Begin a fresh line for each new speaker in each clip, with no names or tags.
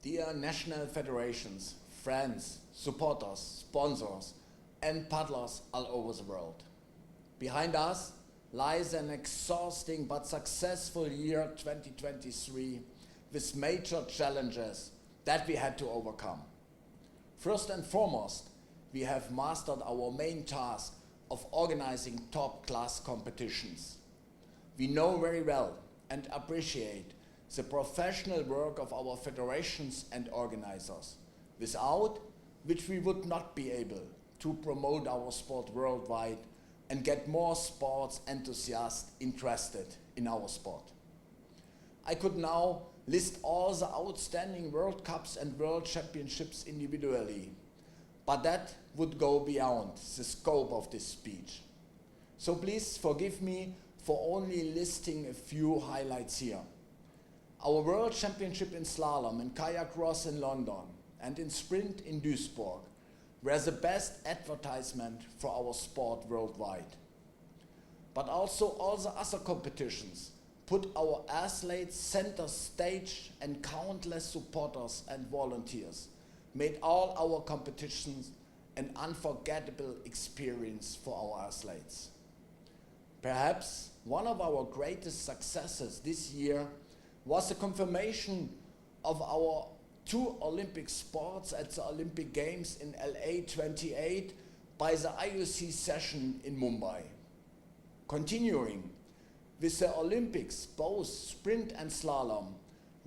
Dear national federations, friends, supporters, sponsors, and paddlers all over the world. Behind us lies an exhausting but successful year 2023 with major challenges that we had to overcome. First and foremost, we have mastered our main task of organizing top-class competitions. We know very well and appreciate the professional work of our federations and organizers, without which we would not be able to promote our sport worldwide and get more sports enthusiasts interested in our sport. I could now list all the outstanding World Cups and World Championships individually, but that would go beyond the scope of this speech. So please forgive me for only listing a few highlights here. Our World Championship in slalom and kayak cross in London and in sprint in Duisburg were the best advertisement for our sport worldwide. But also all the other competitions put our athletes center stage, and countless supporters and volunteers made all our competitions an unforgettable experience for our athletes. Perhaps one of our greatest successes this year was the confirmation of our 2 Olympic sports at the Olympic Games in LA 28 by the IOC session in Mumbai. Continuing with the Olympics, both sprint and slalom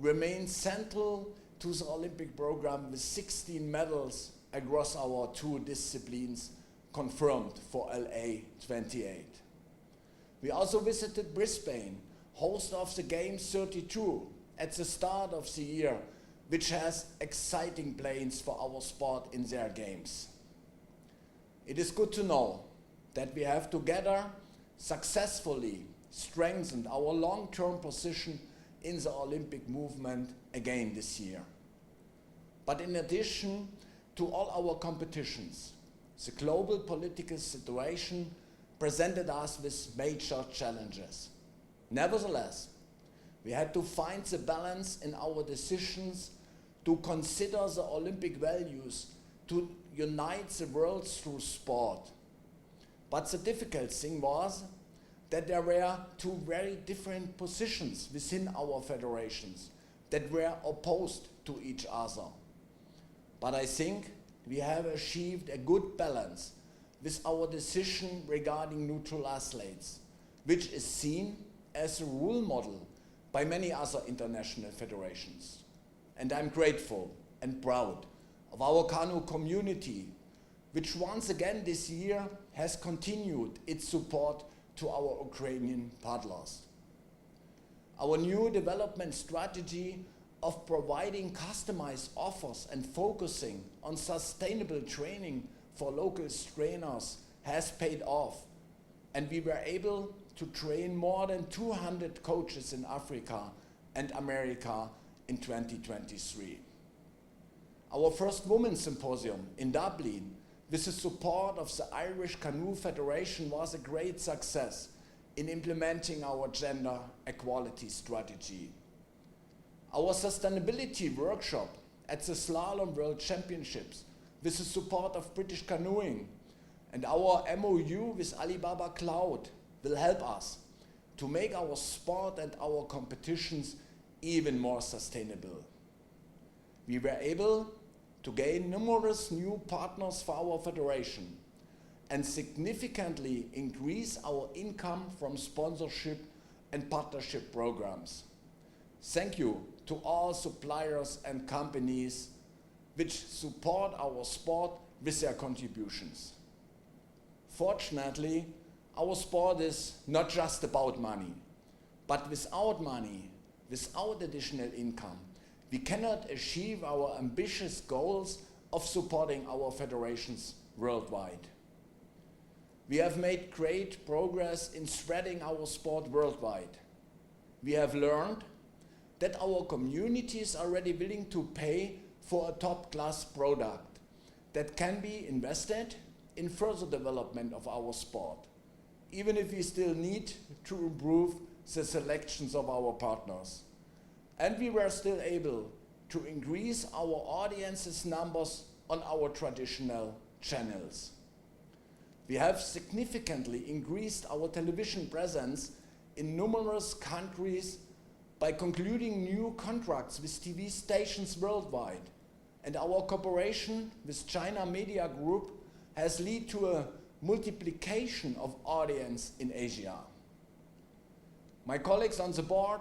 remain central to the Olympic program with 16 medals across our 2 disciplines confirmed for LA 28. We also visited Brisbane, host of the Games 32 at the start of the year, which has exciting plans for our sport in their games. It is good to know that we have together successfully strengthened our long-term position in the Olympic movement again this year. But in addition to all our competitions, the global political situation presented us with major challenges. Nevertheless, we had to find the balance in our decisions to consider the Olympic values to unite the world through sport. But the difficult thing was that there were 2 very different positions within our federations that were opposed to each other. But I think we have achieved a good balance with our decision regarding neutral athletes, which is seen as a role model by many other international federations. And I'm grateful and proud of our Canoe community, which once again this year has continued its support to our Ukrainian paddlers. Our new development strategy of providing customized offers and focusing on sustainable training for local trainers has paid off, and we were able to train more than 200 coaches in Africa and America in 2023. Our first Women's Symposium in Dublin, with the support of the Irish Canoe Federation, was a great success in implementing our gender equality strategy. Our sustainability workshop at the Slalom World Championships, with the support of British Canoeing, and our MOU with Alibaba Cloud will help us to make our sport and our competitions even more sustainable. We were able to gain numerous new partners for our federation and significantly increase our income from sponsorship and partnership programs. Thank you to all suppliers and companies which support our sport with their contributions. Fortunately, our sport is not just about money, but without money, without additional income, we cannot achieve our ambitious goals of supporting our federations worldwide. We have made great progress in spreading our sport worldwide. We have learned that our communities are already willing to pay for a top-class product that can be invested in further development of our sport, even if we still need to improve the selections of our partners. And we were still able to increase our audience's numbers on our traditional channels. We have significantly increased our television presence in numerous countries by concluding new contracts with TV stations worldwide. And our cooperation with China Media Group has led to a multiplication of audience in Asia. My colleagues on the board,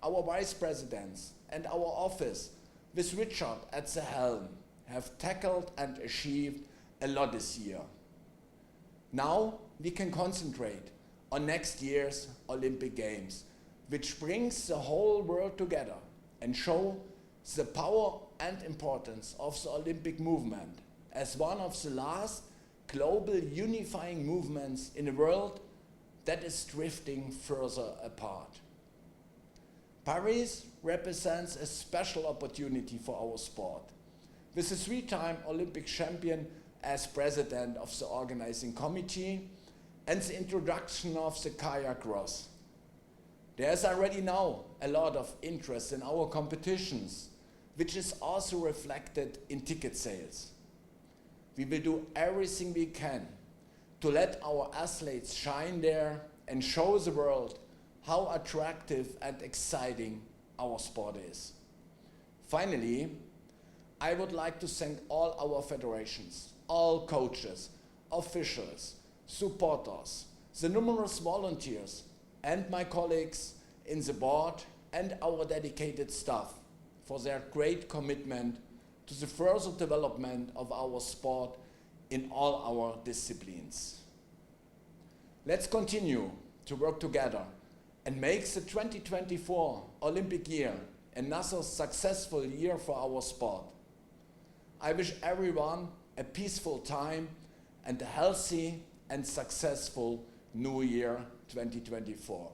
our vice presidents, and our office, with Richard at the helm, have tackled and achieved a lot this year. Now we can concentrate on next year's Olympic Games, which brings the whole world together and show the power and importance of the Olympic movement as one of the last global unifying movements in a world that is drifting further apart. Paris represents a special opportunity for our sport, with a three-time Olympic champion as president of the organizing committee and the introduction of the kayak cross. There's already now a lot of interest in our competitions, which is also reflected in ticket sales. We will do everything we can to let our athletes shine there and show the world how attractive and exciting our sport is. Finally, I would like to thank all our federations, all coaches, officials, supporters, the numerous volunteers, and my colleagues in the board and our dedicated staff for their great commitment to the further development of our sport in all our disciplines. Let's continue to work together and make the 2024 Olympic year another successful year for our sport. I wish everyone a peaceful time and a healthy and successful New Year 2024.